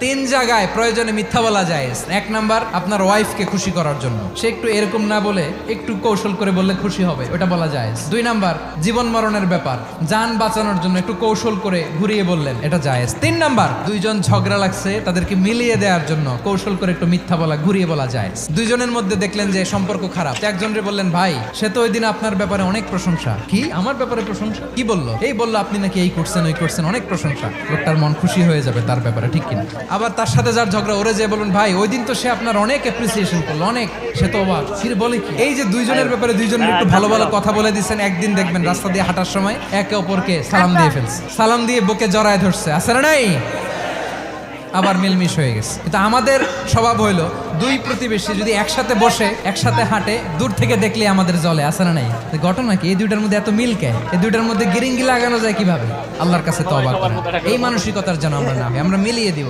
তিন জায়গায় প্রয়োজনে মিথ্যা বলা যায়। এক নাম্বার, আপনার ওয়াইফকে খুশি করার জন্য, সে একটু এরকম না বলে একটু কৌশল করে বললে খুশি হবে, ওটা বলা যায়। দুই নাম্বার, জীবন মরণের ব্যাপার, জান বাঁচানোর জন্য একটু কৌশল করে ঘুরিয়ে বললেন, এটা জায়েজ। তিন নাম্বার, দুইজন ঝগড়া লাগছে তাদেরকে মিলিয়ে দেওয়ার জন্য কৌশল করে একটু মিথ্যা বলা, ঘুরিয়ে বলা যায়। দুইজনের মধ্যে দেখলেন যে সম্পর্ক খারাপ, একজনরে বললেন, ভাই সে তো ওই দিন আপনার ব্যাপারে অনেক প্রশংসা। কি আমার ব্যাপারে প্রশংসা? কি বললো? এই বললো আপনি নাকি এই করছেন ওই করছেন, অনেক প্রশংসা। লোকটার মন খুশি হয়ে যাবে তার ব্যাপারে, ঠিক কিনা? আবার তার সাথে যার ঝগড়া, ওরে যে বলুন, ভাই ওই দিন তো সে আপনার অনেক অ্যাপ্রিসিয়েশন করলো, অনেক, সে তো অবাক। ফির বলে কি? এই যে দুইজনের ব্যাপারে দুইজনের একটু ভালো ভালো কথা বলে দিচ্ছেন, একদিন দেখবেন রাস্তা দিয়ে হাঁটার সময় একে অপরকে সালাম দিয়ে ফেলছে, সালাম দিয়ে বুকে জড়ায় ধরছে, আছে না নাই? আবার মিলমিশ হয়ে গেছে। কিন্তু আমাদের স্বভাব হইলো, দুই প্রতিবেশী যদি একসাথে বসে একসাথে হাঁটে, দূর থেকে দেখলে আমাদের জলে, আছে না নাই? ঘটনা কি? এই দুইটার মধ্যে এত মিল কে? এই দুইটার মধ্যে গিরিঙ্গি লাগানো যায় কিভাবে? আল্লাহর কাছে তওবা করেন। এই মানসিকতার যেন আমরা না হই, আমরা মিলিয়ে দিব।